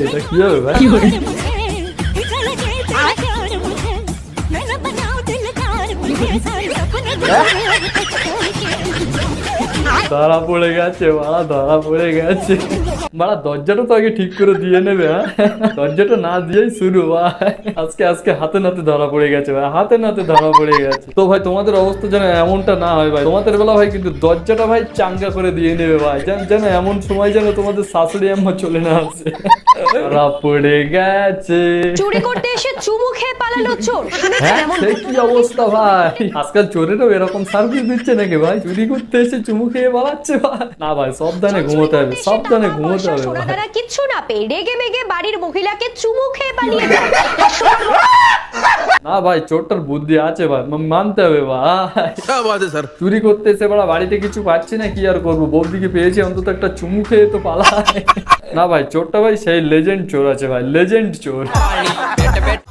এটা কি হবে ভাই? ধরা পড়ে গেছে বাড়া, ধরা পড়ে গেছে বাড়া। দরজাটা তো আগে ঠিক করে দিয়ে নেবে, হ্যাঁ দরজাটা না দিয়েই শুরু ভাই। আজকে আজকে হাতে নাতে ধরা পড়ে গেছে ভাই, হাতে নাতে ধরা পড়ে গেছে। তো ভাই তোমাদের অবস্থা যেন এমনটা না হয় ভাই, তোমাদের বেলা ভাই কিন্তু দরজাটা ভাই চাঙ্গা করে দিয়ে নেবে ভাই, যেন এমন সময় যেন তোমাদের শাশুড়ি আম্মা চলে না আসে। ধরা পড়ে গেছে। চুরি করতে এসে চুমু খেয়ে পালালো চোর, শুনেছেন হ্যাঁ এমন? সে কি অবস্থা ভাই, আজকাল চোরেরও এরকম সার্ভিস দিচ্ছে নাকি ভাই? চুরি করতে এসে চুমু খেয়ে পালাচ্ছে ভাই। না ভাই সাবধানে ঘুমোতে হবে, সাবধানে ঘুমোতে হবে ভাই। সোনাদানা কিচ্ছু না পেয়ে রেগে মেগে বাড়ির মহিলাকে চুমু খেয়ে পালিয়ে যায়। না ভাই চোরটার বুদ্ধি আছে ভাই, মানতে হবে ভাই। চুরি করতে এসে বড় বাড়িতে কিছু পাচ্ছি না, কি আর করবো, বৌদিকে পেয়েছি অন্তত একটা চুমু খেয়ে তো পালায়। না ভাই চোরটা ভাই সেই লেজেন্ড চোর আছে ভাই, লেজেন্ড চোর।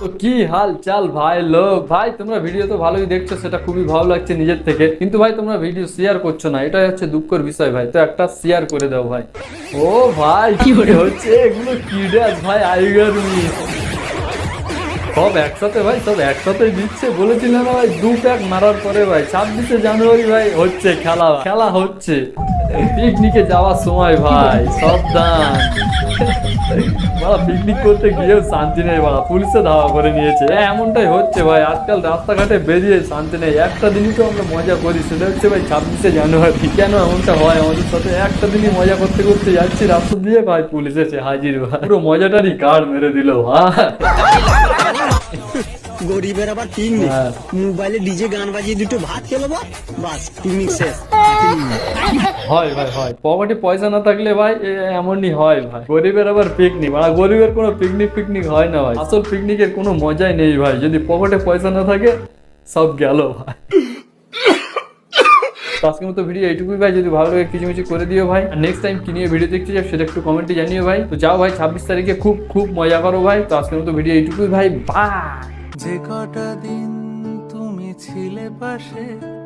তো কি হাল চাল ভাই লোক, ভাই তোমরা ভিডিও তো ভালোই দেখছো, সেটা খুবই ভালো লাগছে নিজের থেকে, কিন্তু ভাই তোমরা ভিডিও শেয়ার করছো না, এটাই হচ্ছে দুঃখের বিষয় ভাই। তো একটা শেয়ার করে দাও ভাই। ও ভাই কি হচ্ছে এগুলো, কি ড্যাস ভাই, আইগার সব একসাথে ভাই, সব একসাথে দিচ্ছে। বলেছিলাম না ভাই 2 প্যাক মারার পরে ভাই 26শে জানুয়ারি ভাই হচ্ছে খেলা, খেলা হচ্ছে পিকনিকে যাওয়ার সময় ভাই। সাবধান বাড়া, পিকনিক করতে গিয়েও শান্তি নেই বাড়া, পুলিশে ধাওয়া করে নিয়েছে। এমনটাই হচ্ছে ভাই, আজকাল রাস্তাঘাটে বেরিয়ে শান্তি নেই। একটা দিনই তো আমরা মজা করি, সেটা হচ্ছে ভাই 26শে জানুয়ারি। কেন এমনটা হয় আমাদের সাথে? একটা দিনই মজা করতে করতে যাচ্ছি রাস্তা দিয়ে ভাই, পুলিশ এসে হাজির ভাই, পুরো মজাটারই গাড় মেরে দিল ভাই। গরিবের আবার পিকনিক, মোবাইলে ডিজে গান বাজিয়ে দুটো ভাত খেলো বাস, পিকনিক শেষ। হয় ভাই হয়, পকেটে পয়সা না থাকলে ভাই এমনই হয় ভাই। গরিবের আবার পিকনিক, মানে গরিবের কোনো পিকনিক ফিকনিক হয় না ভাই। আসল পিকনিকের কোনো মজাই নেই ভাই, যদি পকেটে পয়সা না থাকে সব গেল ভাই। তো আজকের মতো ভিডিও এইটুকুই ভাই, যদি ভালো লাগে কিছু কিছু করে দিও ভাই। আর নেক্সট টাইম কি নিয়ে ভিডিও দেখতে চাও সেটা একটু কমেন্টে জানিও ভাই। তো যাও ভাই 26 তারিখে খুব খুব মজা করো ভাই। তো আজকের মতো ভিডিও এইটুকুই ভাই, বাই। যে কটা দিন তুমি ছিলে পাশে